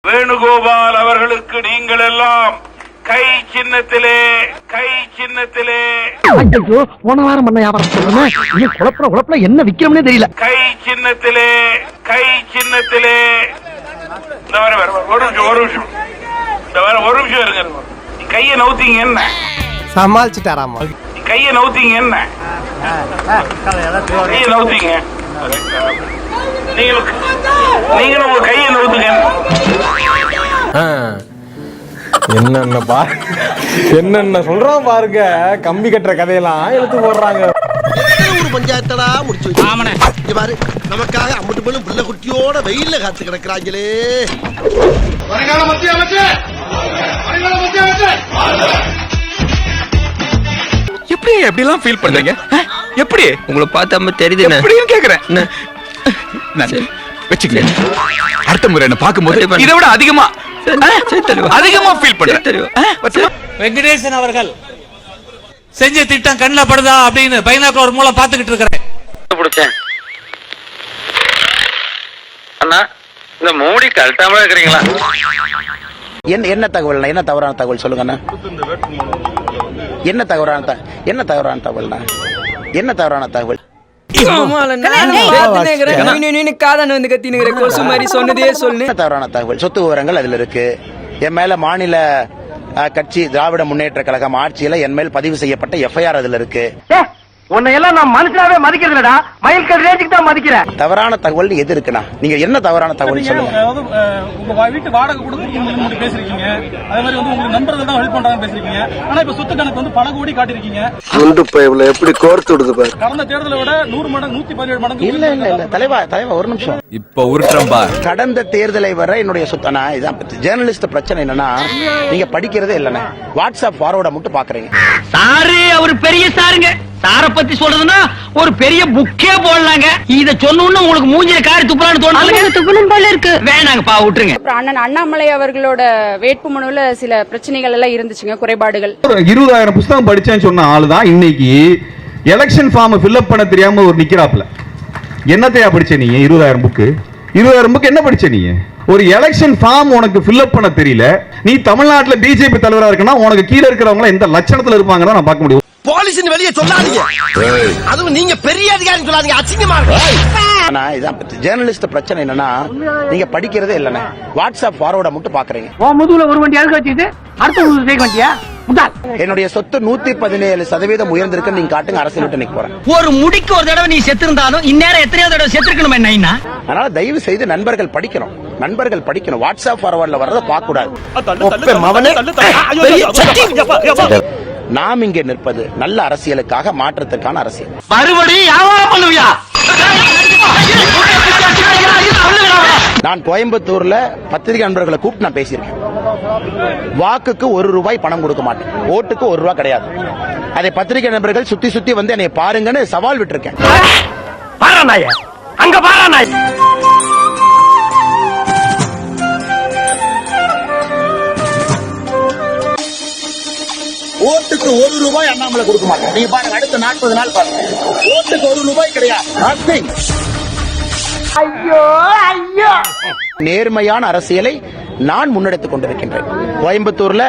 வேணுகோபால் அவர்களுக்கு நீங்கள் எல்லாம் கை சின்னத்திலே போன வாரம் பண்ண வியாபாரம் சொல்லுங்க. குழப்பல என்ன விக்கிறோம்னே தெரியல. கை சின்னத்திலே ஒரு நிமிஷம் இருங்க. கையை நவுத்தீங்க என்ன சமாளிச்சுட்டாராமா? கையை நவுத்தீங்க என்ன கையை நவுத்தீங்க நீங்களும் உங்க கையை நவுத்துங்க. என்னென்ன சொல்றான் பாருங்க. கம்பி கட்டுற கதையெல்லாம் எடுத்து போடுறாங்க. ஒரு பஞ்சாயத்தடா முடிச்சு வச்சு பாரு. நமக்காக அம்பட்டு போலும் புள்ள குட்டியோட வெயில்ல காத்து கிடக்குறாங்களே. எப்படி எப்படிலாம் ஃபீல் பண்றீங்க? எப்படி உங்களை பார்த்தா தெரியுது எப்படின்னு கேக்குறேன். வச்சுக்கல அடுத்த முறை என்ன பார்க்கும்போது இதை விட அதிகமா ஃபீல் பண்றேன். வெங்கடேசன் அவர்கள் செஞ்ச திட்டம் கண்ணில் படுதா அப்படின்னு பைனாக்குலர் மூலம் பார்த்துக்கிட்டு இருக்கிறேன். அண்ணா இந்த மூடி கழட்டாம இருக்கிறீங்களா? என்ன தகவல்? என்ன தவறான தகவல் சொல்லுங்க. என்ன தவறான தகவல்? சொத்து விவரங்கள் அதுல இருக்கு. என் மேல மாநில கட்சி திராவிட முன்னேற்ற கழகம் ஆட்சியில என் மேல் பதிவு செய்யப்பட்ட எஃப்ஐஆர் அதுல இருக்கு. உன்னையெல்லாம் நான் மனுஷனாவே மதிக்கிறதுலடா, மயில்கல் ரேஞ்சுக்கு தான் மதிக்கிறேன். தவறான தகவல் எது இருக்குண்ணா? நீங்க என்ன தவறான தகவல் சொல்லுங்க. உங்க வீட்டு வாடகை கொடுத்து பேசுறீங்க, அதே மாதிரி உங்க நண்பர்கள் தான் ஹெல்ப் பண்றாங்க பேசுறீங்க. ஆனா இப்ப சொத்து கணக்கு பல கோடி காட்டிருக்கீங்க. குண்டு பைப்ல எப்படி கோர்த்து விடுது பாரு. கடந்த தேர்தலை விட 100 மடங்கு 117 மடங்கு. இல்ல தலைவா ஒரு நிமிஷம். இப்ப உருட்டுறம்பா. கடந்த தேர்தலை வர என்னுடைய சொத்தனா இதான் ஜேர்னலிஸ்ட் பிரச்சனை. என்னன்னா நீங்க படிக்கிறதே இல்லைன்னா வாட்ஸ்அப் ஃபார்வர்டை மட்டும் பாக்குறீங்க. சாரு அவர் பெரிய சாருங்க. சார பத்தி சொல்றதுன்னா ஒரு பெரிய புக்கே போடலாங்க. இத சொன்னோன்னு உங்களுக்கு மூஞ்சில காரி துப்புறான்னு தோணலாம் போல இருக்கு. வேணாங்கப்பா விட்டுருங்க. அண்ணன் அண்ணாமலை அவர்களோட வேட்புமனுல சில பிரச்சனைகள் எல்லாம் இருந்துச்சுங்க, குறைபாடுகள். 20,000 புத்தகம் படிச்சேன்னு சொன்ன ஆளுதான் இன்னைக்கு எலெக்ஷன் ஃபார்ம் ஃபில்அப் பண்ண தெரியாம ஒரு நிக்கிறாப்ல. என்னத்தையா படிச்ச நீ? 20,000 புக் என்ன படிச்ச நீ? ஒரு எலெக்ஷன் ஃபார்ம் உனக்கு ஃபில்அப் பண்ண தெரியல. நீ தமிழ்நாட்டுல பிஜேபி தலைவரா இருக்கனா உனக்கு கீழ இருக்கிறவங்க எந்த லட்சணத்துல இருப்பாங்கன்னு நான் பார்க்க முடியும். போலீஸ் வெளியே சொல்லாதீங்க. அதுவும் நீங்க பெரிய அதிகாரி சொல்லாதீங்க, அசிங்கமா இருக்கு. ஜேர்னலிஸ்ட் பிரச்சனை என்னன்னா நீங்க படிக்கிறதே இல்லைன்னா வாட்ஸ்அப் ஃபார்வர்டை மட்டும் பாக்குறீங்க. முதுகுல ஒரு வண்டி அழுக்க வச்சுட்டு அடுத்த வண்டியா? என்னுடைய சொத்து 117% உயர்ந்திருக்கு. நீங்க காட்டுங்க, அரசியல் விட்டு நிக்க போறேன். ஒரு முடிக்கு ஒரு தடவை நீ செத்து இருந்தாலும் இந்நேரம் எத்தனையோ தடவை செத்துருக்கணும் என்ன? அதனால தயவு செய்து நண்பர்கள் படிக்கணும். வாட்ஸ்அப் ஃபார்வர்ட்ல வர்றத பார்க்க கூடாது. நாம் இங்கே நிற்பது நல்ல அரசியலுக்காக, மாற்றத்துக்கான அரசியல். மறுபடியும் வியாபாரம் பண்ணுவியா? நான் கோயம்புத்தூர்ல பத்திரிகை நண்பர்களை கூப்பிட்டு நான் பேசியிருக்கேன். வாக்குக்கு ₹1 பணம் கொடுக்க மாட்டேன், ஓட்டுக்கு ₹1 கிடையாது. அதை பத்திரிகை நண்பர்கள் சுத்தி வந்து என்னை பாருங்கன்னு சவால் விட்டுருக்கேன். அங்க பாராநாய். ஓட்டுக்கு ₹1 அண்ணாமலை கொடுக்க மாட்டேன். நீங்க பாருங்க, அடுத்த 40 நாள் பாருங்க, ஓட்டுக்கு ₹1 கிடையாது. ஐயோ நேர்மையான அரசியலை நான் முன்னெடுத்துக் கொண்டிருக்கின்றேன். கோயம்புத்தூர்ல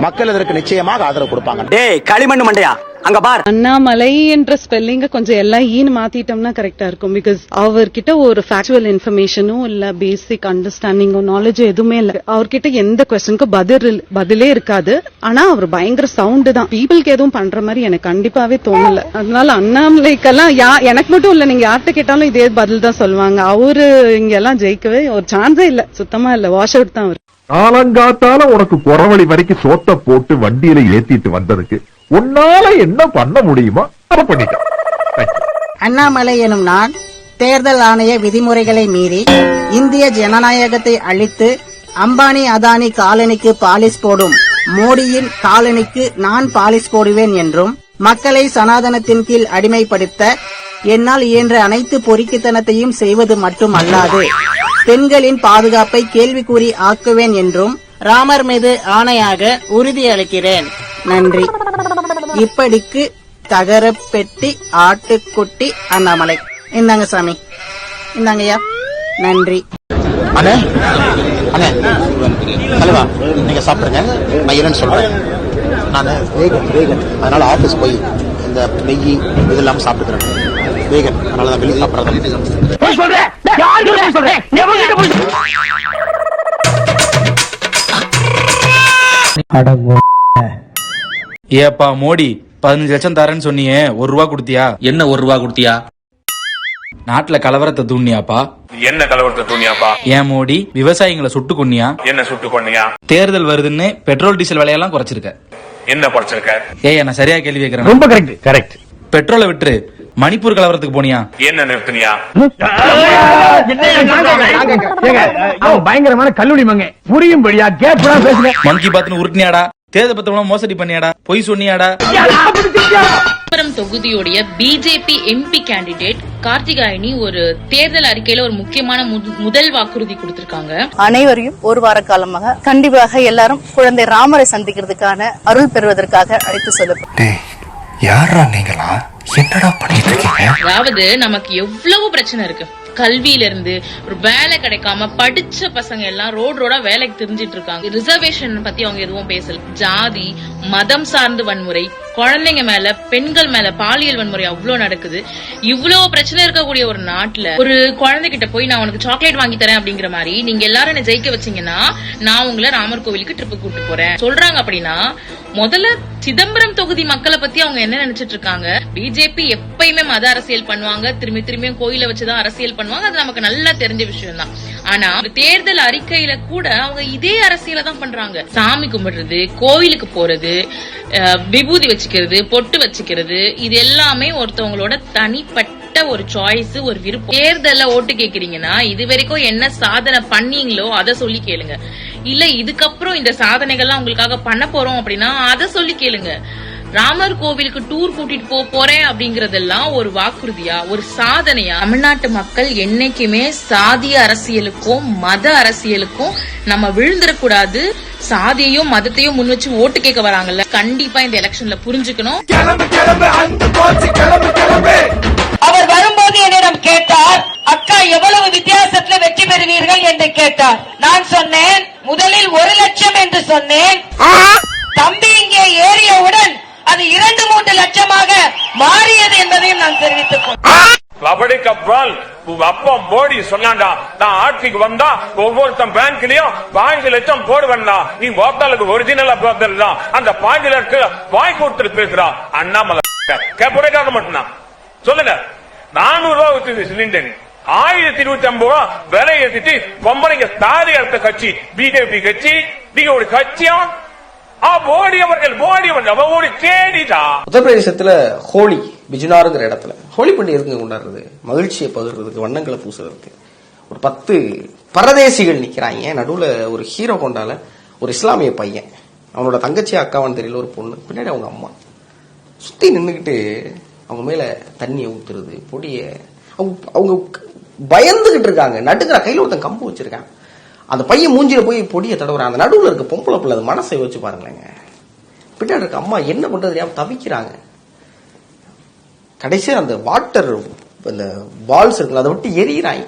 மக்கள் அதற்கு நிச்சயமாக ஆதரவு கொடுப்பாங்க. டேய் களிமண் மண்டையா, அங்க பார். அண்ணாமலை என்ற ஸ்பெல்லிங்க கொஞ்சம் எல்லாம் ஈன்னு மாத்திட்டோம்னா கரெக்டா இருக்கும். பிகாஸ் அவர்கிட்ட ஒரு ஃபேக்சுவல் இன்ஃபர்மேஷனும் இல்ல, பேசிக் அண்டர்ஸ்டாண்டிங்கோ நாலேஜோ எதுவுமே இல்ல. அவர்கிட்ட எந்த கொஸ்டினுக்கும் பதிலே இருக்காது. ஆனா அவர் பயங்கர சவுண்ட் தான். பீப்புளுக்கு எதுவும் பண்ற மாதிரி எனக்கு கண்டிப்பாவே தோணல. அதனால அண்ணாமலைக்கெல்லாம் எனக்கு மட்டும் இல்ல, நீங்க யார்கிட்ட கேட்டாலும் இதே பதில் தான் சொல்லுவாங்க. அவரு இங்க எல்லாம் ஜெயிக்கவே ஒரு சான்ஸே இல்ல, சுத்தமா இல்ல. வாஷ் அவுட் தான் அவர். காலங்காத்தால உனக்கு குறவழி வரைக்கும் சோத்த போட்டு வண்டியில ஏத்திட்டு வந்ததுக்கு உன்னால என்ன பண்ண முடியுமோ அதை பண்ணிட்டேன். அண்ணாமலை எனும் நான் தேர்தல் ஆணைய விதிமுறைகளை மீறி இந்திய ஜனநாயகத்தை அழித்து அம்பானி அதானி காலனிக்கு பாலிஸ் போடும் மோடியின் காலனிக்கு நான் பாலிஸ் போடுவேன் என்றும், மக்களை சனாதனத்தின் கீழ் அடிமைப்படுத்த என்னால் இயன்ற அனைத்து பொறுக்கித்தனத்தையும் செய்வது மட்டும் அல்லாது பெண்களின் பாதுகாப்பை கேள்விக்குறி ஆக்குவேன் என்றும் ராமர் மீது ஆணையாக உறுதியளிக்கிறேன். நன்றி. இப்படிக்கு தகரப்பெட்டி ஆட்டுக்குட்டி அண்ணாமலை. இந்தாங்க சாமி, இந்தாங்கய்யா. நன்றி. தலைவா நீங்க சாப்பிடுங்க, நான் இல்லைன்னு சொல்றேன். நான் வேகன் அதனால ஆபீஸ் போய் இந்த நெய் இதெல்லாம் சாப்பிட்டுக்கிறேன். வேகன் அதனால தான் வெளியே சாப்பிட்றது. ஏப்பா மோடி 15 லட்சம் தரேன்னு சொன்னியே, 1 ரூபா கொடுத்தியா? என்ன 1 ரூபா கொடுத்தியா? நாட்டுல கலவரத்தை தூண்டியாப்பா? என்ன கலவரத்தை தூண்டியாப்பா? ஏன் மோடி விவசாயிகளை சுட்டு கொன்னியா? என்ன சுட்டு கொன்னியா? தேர்தல் வருதுன்னு பெட்ரோல் டீசல் விலையெல்லாம் குறைச்சிருக்க. என்ன குறைச்சிருக்க? ஏய் நான் சரியா கேள்வி கேக்குறேன். ரொம்ப கரெக்ட். பெட்ரோலை விட்டு மணிப்பூர் கலவரத்துக்கு போனியா? என்ன நிறுத்தினியா? பயங்கரமான கல்லூரி மங்க புரியும்படியா கேப்டா பேசுங்க. மன் கி பாத்னு உருட்டினியாடா? தேர்தல் பத்திரம் மோசடி பண்ணியாடா? பொய் சொன்னியாடா? தொகுதியுடைய பிஜேபி எம்பி கேண்டிடேட் கார்த்திகாயனி ஒரு தேர்தல் அறிக்கையில ஒரு முக்கியமான முதல் வாக்குறுதி கொடுத்திருக்காங்க. அனைவரையும் ஒரு வார காலமாக கண்டிப்பாக எல்லாரும் குழந்தை ராமரை சந்திக்கிறதுக்கான அருள் பெறுவதற்காக அழைத்து செல்லப்பட்டேன். யாரா நீங்களா? என்னடா பண்ணிட்டு இருக்கீங்க? அதாவது நமக்கு எவ்வளவு பிரச்சனை இருக்கு. கல்வியில இருந்து ஒரு வேலை கிடைக்காம படிச்ச பசங்க எல்லாம் ரோடா வேலைக்கு தெரிஞ்சிட்டு இருக்காங்க. ரிசர்வேஷன் பத்தி அவங்க எதுவும் பேசல. ஜாதி மதம் சார்ந்து வன்முறை, குழந்தைங்க மேல பெண்கள் மேல பாலியல் வன்முறை அவ்வளவு நடக்குது. இவ்வளவு பிரச்சனை இருக்கக்கூடிய ஒரு நாட்டுல ஒரு குழந்தைகிட்ட போய் நான் உனக்கு சாக்லேட் வாங்கி தரேன் அப்படிங்கிற மாதிரி நீங்க எல்லாரும் என்ன ஜெயிக்க வச்சீங்கன்னா நான் உங்களை ராமர் கோவிலுக்கு ட்ரிப்பு கூட்டு போறேன் சொல்றாங்க. அப்படின்னா முதல்ல சிதம்பரம் தொகுதி மக்களை பத்தி அவங்க என்ன நினைச்சிட்டு இருக்காங்க? பிஜேபி எப்பயுமே மத அரசியல் பண்ணுவாங்க, திரும்பியும் கோயில வச்சுதான் அரசியல் பண்ணுவாங்க. அது நமக்கு நல்லா தெரிஞ்ச விஷயம் தான். ஆனா தேர்தல் அறிக்கையில கூட அவங்க இதே அரசியல தான் பண்றாங்க. சாமி கும்பிடுறது, கோயிலுக்கு போறது, விபூதி வச்சுக்கிறது, பொட்டு வச்சுக்கிறது, இது எல்லாமே ஒருத்தவங்களோட தனிப்பட்ட ஒரு சாய்ஸ், ஒரு விருப்பம். தேர்தல்ல ஓட்டு கேக்குறீங்கன்னா இது வரைக்கும் என்ன சாதனை பண்ணீங்களோ அதை சொல்லி கேளுங்க. இல்ல இதுக்கப்புறம் இந்த சாதனைகள்லாம் உங்களுக்காக பண்ண போறோம் அப்படின்னா அதை சொல்லி கேளுங்க. ராமர் கோவிலுக்கு டூர் கூட்டிட்டு போறேன் அப்படிங்கறதெல்லாம் ஒரு வாக்குறுதியா, ஒரு சாதனையா? தமிழ்நாட்டு மக்கள் என்னைக்குமே சாதிய அரசியலுக்கும் மத அரசியலுக்கும் நம்ம விழுந்துடக்கூடாது. சாதியையும் மதத்தையும் முன் வச்சு ஓட்டு கேட்க வராங்கல்ல, கண்டிப்பா இந்த எலெக்ஷன்ல புரிஞ்சுக்கணும். அவர் வரும்போது என்னிடம் கேட்டார், அக்கா எவ்வளவு வித்தியாசத்துல வெற்றி பெறுவீர்கள் என்று கேட்டார். நான் சொன்னேன் முதலில் 1 லட்சம் என்று சொன்னேன். தம்பி இங்கே ஏறியவுடன் அது 2-3 லட்சமாக மாறியது என்பதையும் நான் தெரிவித்துக் கொண்டேன். அப்படிக்கப்புறம் அப்பா மோடி சொன்னாண்டா, நான் ஆட்சிக்கு வந்தா ஒவ்வொருத்தன் பேங்க்லயும் 5 லட்சம் போடுவேன்னா நீ போட்டாலுக்கு ஒரிஜினலா போட்டல் தான் அந்த 5 லட்சம் வாய் கொடுத்துட்டு பேசுறான் அண்ணாமலை. கேட்க மாட்டேன் சொல்லுங்க. 400 ரூபாய் வித்து சிலிண்டர் 1025 ரூபா விலை ஏற்றிட்டு பொம்பளைங்க தாரி அடுத்த கட்சி பிஜேபி கட்சி. நீங்க ஒரு கட்சியா? உத்தரப்பிரதேசத்துல ஹோலி பிஜுனாருங்கிற இடத்துல ஹோலி பண்டிகை எதுக்கு கொண்டாடுறது? மகிழ்ச்சியை பகிர்றதுக்கு, வண்ணங்களை பூசுறதுக்கு. ஒரு 10 பரதேசிகள் நிக்கிறாங்க. நடுவுல ஒரு ஹீரோ கொண்டால ஒரு இஸ்லாமிய பையன், அவனோட தங்கச்சி அக்காவான்னு தெரியல, ஒரு பொண்ணு, பின்னாடி அவங்க அம்மா சுத்தி நின்றுகிட்டு அவங்க மேல தண்ணியை ஊத்துறது, பொடிய அவங்க பயந்துகிட்டு இருக்காங்க. நடுங்கிற கையில ஒருத்தன் கம்பு வச்சிருக்கான். அந்த பையன் மூஞ்சில போய் பொடியை தடவுறான். அந்த நடுவுல இருக்க பொம்பளை பிள்ளை அது மனசை வச்சு பாருங்களேங்க. பின்னாடி இருக்க அம்மா என்ன பண்றது தெரியாம தவிக்கிறாங்க. கடைசியில் அந்த வாட்டர் அந்த பால்ஸ் இருக்குல்ல அதை விட்டு எரியிறாங்க.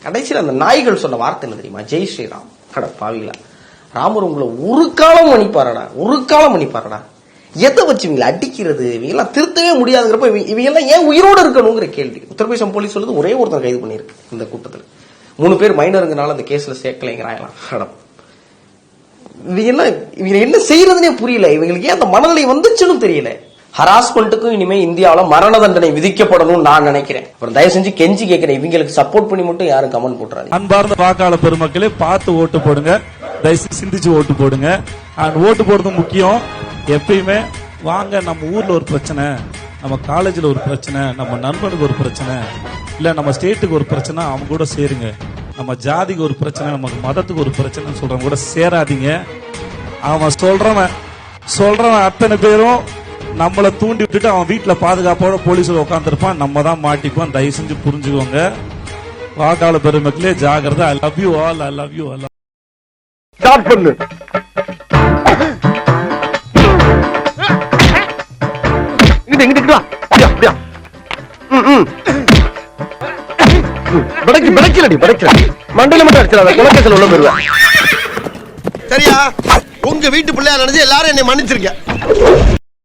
கடைசியில் அந்த நாய்கள் சொன்ன வார்த்தை என்ன தெரியுமா? ஜெய் ஸ்ரீராம். கட பாவிங்களா, ராமர் உங்களை ஒரு காலம் மன்னிப்பாரடா. எதை வச்சு இவங்களை அடிக்கிறது? இவங்கெல்லாம் திருத்தவே முடியாதுங்கிறப்ப இவங்க எல்லாம் ஏன் உயிரோடு இருக்கணுங்கிற கேள்வி. உத்தரப்பிரதேசம் போலீஸ் சொல்லுது ஒரே ஒருத்தர் கைது பண்ணிருக்கு இந்த கூட்டத்தில். 3 பேர் மைனருங்கனால அந்த கேஸ்ல சேர்க்கலைங்கிறாங்களாம். இவங்க என்ன செய்யறதுனே புரியல. இவங்களுக்கு ஏன் அந்த மனநிலை வந்துச்சுன்னு தெரியல. ஹராஸ்மெண்ட்டுக்கும் இனிமே இந்தியாவில மரண தண்டனை விதிக்கப்படணும் நான் நினைக்கிறேன். அப்புறம் தயவு செஞ்சு கெஞ்சி கேட்கிறேன், இவங்களுக்கு சப்போர்ட் பண்ணி மட்டும் யாரும் கமெண்ட் போட்டுறாங்க. அன்பார்ந்த வாக்காளர் பெருமக்களே, பார்த்து ஓட்டு போடுங்க, தயவு சிந்திச்சு ஓட்டு போடுங்க. ஓட்டு போடுறது முக்கியம். எப்பயுமே வாங்க, நம்ம ஊர்ல ஒரு பிரச்சனை, நம்ம காலேஜ்ல ஒரு பிரச்சனை, நம்ம நண்பனுக்கு ஒரு பிரச்சனை, இல்ல நம்ம ஸ்டேட்டுக்கு ஒரு பிரச்சனை, அவங்க கூட சேருங்க. நம்ம ஜாதிக்கு ஒரு பிரச்சனை, நம்ம மதத்துக்கு ஒரு பிரச்சனை சொல்றவங்க கூட சேராதீங்க. அவன் சொல்றவன் அத்தனை பேரும் நம்மளை தூண்டி விட்டுட்டு அவன் வீட்டுல பாதுகாப்போட போலீஸ்ல உட்காந்துருப்பான். நம்ம தான் மாட்டிப்போம். தயவு செஞ்சு புரிஞ்சுக்கோங்க. வாக்காளர் பெருமக்களே ஜாகிரதை. I love you all. I love you all. Start பண்ணு. இங்கிட்டு வா. அப்படியா படைக்கலடி மண்டையில மட்டும் அடிச்சிடாத, குலக்கேசல் உள்ள போயிருவேன். சரியா? உங்க வீட்டு பிள்ளையா நினைச்சு எல்லாரும் என்னை மன்னிச்சிருங்க.